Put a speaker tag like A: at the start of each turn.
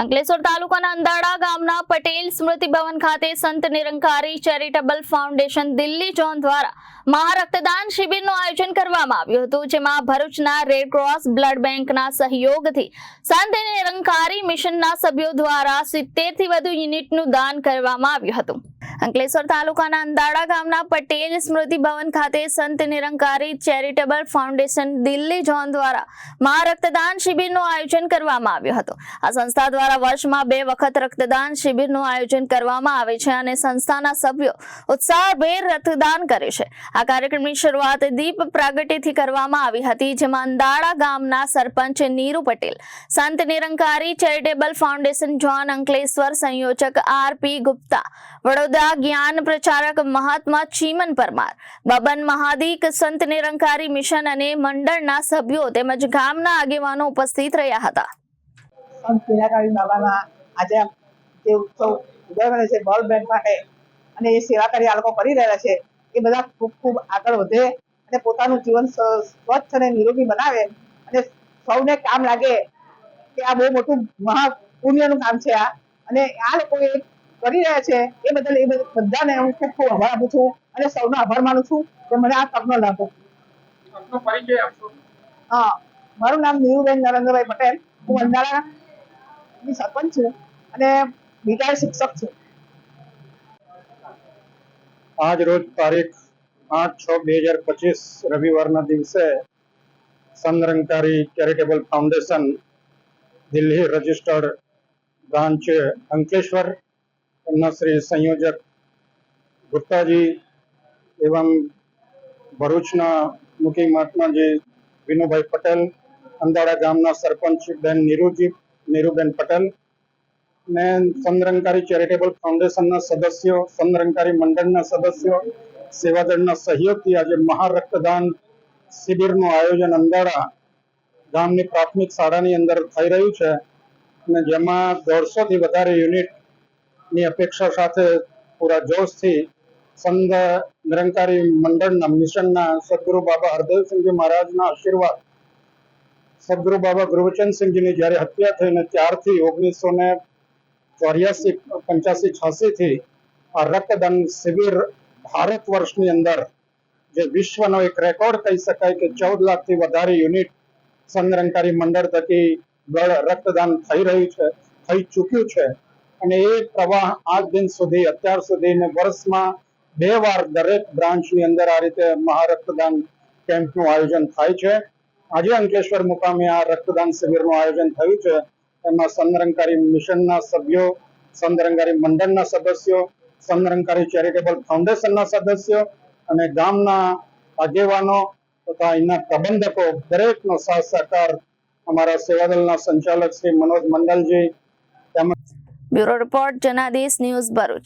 A: અંકલેશ્વર તાલુકાના અંદાડા ગામના પટેલ સ્મૃતિ ભવન ખાતે સંત Nirankari charitable foundation Delhi zone દ્વારા મહારક્તદાન શિબિરનું આયોજન કરવામાં આવ્યું હતું, જેમાં ભરૂચના રેડ ક્રોસ બ્લડ બેંકના સહયોગથી સંત નિરંકારી મિશનના સભ્યો દ્વારા 70 થી વધુ યુનિટનું દાન કરવામાં આવ્યું હતું। અંકલેશ્વર તાલુકાના અંદાડા ગામના પટેલ સ્મૃતિ ભવન ખાતે સંત Nirankari charitable foundation Delhi zone દ્વારા મહારક્તદાન શિબિરનું આયોજન કરવામાં આવ્યું હતું। આ સંસ્થા દ્વારા વર્ષમાં 2 વખત રક્તદાન શિબિરનું આયોજન કરવામાં આવે છે અને સંસ્થાના સભ્યો ઉત્સાહભેર રક્તદાન કરે છે। આ કાર્યક્રમની શરૂઆત દીપ પ્રાગટ્યથી કરવામાં આવી હતી, જેમાં અંદાડા ગામના સરપંચ નીરુ પટેલ, સંત Nirankari charitable foundation zone Ankleshwar સંયોજક આર.પી. ગુપ્તા, વડોદરા જ્ઞાન પ્રચારક મહાત્મા ચીમન પરમાર, બબન મહાદિક, સંત નિરંકારી મિશન અને મંડળના સભ્યો તેમજ ગામના આગેવાનો ઉપસ્થિત રહ્યા હતા।
B: સંત નિરંકારી બાબાના આજે જે ઉત્સવ ઉજવવાનો છે બ્લડ બેંક માટે અને એ સેવા કાર્ય આ લોકો કરી રહ્યા છે, એ બધા ખૂબ ખૂબ આગળ વધે અને પોતાનું જીવન સ્વચ્છ અને નિરોગી બનાવે અને સૌને કામ લાગે કે આ બહુ મોટું મહા પુણ્યનું કામ છે આ, અને આ લોકો એ કરી રહ્યા છે એ બદલ બધાને હું ખૂબ ખૂબ આભાર આપું છું અને સૌનો આભાર માનું છું કે મને આ તકનો લાભ આપ્યો। હા, મારું નામ નીરુબેન નરેન્દ્રભાઈ પટેલ, હું અંદાડાની સરપંચ છું અને રિટાયર્ડ શિક્ષક છું।
C: આજ રોજ તારીખ 8/6/2025 રવિવારના દિવસે Sant Nirankari charitable foundation Delhi registered branch Ankleshwar એમના શ્રી સંયોજક ગુપ્તાજી એવं ભરૂચના મુખી મહાત્માજી વિનુભાઈ પટેલ, અંદાડા ગામના સરપંચ બેન નીરુબેન પટેલ ને સંત નિરંકારી ચેરિટેબલ ફાઉન્ડેશનના સદસ્યો, સંત નિરંકારી મંડળના સદસ્યો, સેવાદળના સહયોગથી આજે મહારક્તદાન શિબિરનું આયોજન અંદાડા ગામની પ્રાથમિક શાળાની અંદર થઈ રહ્યું છે અને જેમાં 150 થી વધારે યુનિટની અપેક્ષા સાથે પૂરા જોશથી સંત નિરંકારી મંડળના મિશનના સદગુરુ બાબા હરદેવસિંહજી મહારાજના આશીર્વાદ, સદગુરુ બાબા ગુરુવચનસિંહજીની જ્યારે હત્યા થઈને ત્યારથી 1984-85-86 થી આ રક્તદાન શિબિર ભારત વર્ષની અંદર જે વિશ્વનો એક રેકોર્ડ કહી શકાય કે 14 લાખથી વધારે યુનિટ સંત નિરંકારી મંડળ થકી રક્તદાન થઈ રહ્યું છે, થઈ ચૂક્યું છે અને એ પ્રવાહ આજ દિન સુધી અત્યાર સુધી વર્ષમાં 2 વાર દરેક બ્રાન્ચની અંદર આ રીતે મહારક્તદાન કેમ્પનું આયોજન થાય છે। આજે અંકલેશ્વર મુકામે આ રક્તદાન શિબિરનું આયોજન થયું છે, એમાં સંત નિરંકારી મિશનના સભ્યો, સંત નિરંકારી મંડળના સદસ્યો, સંત નિરંકારી ચેરિટેબલ ફાઉન્ડેશનના સદસ્યો અને ગામના આગેવાનો તથા એના પ્રબંધકો દરેકનો સાથ સહકાર અમારા સેવાદળના સંચાલક શ્રી મનોજ મંડલજી તેમજ
A: bureau report Janadesh news Bharuch.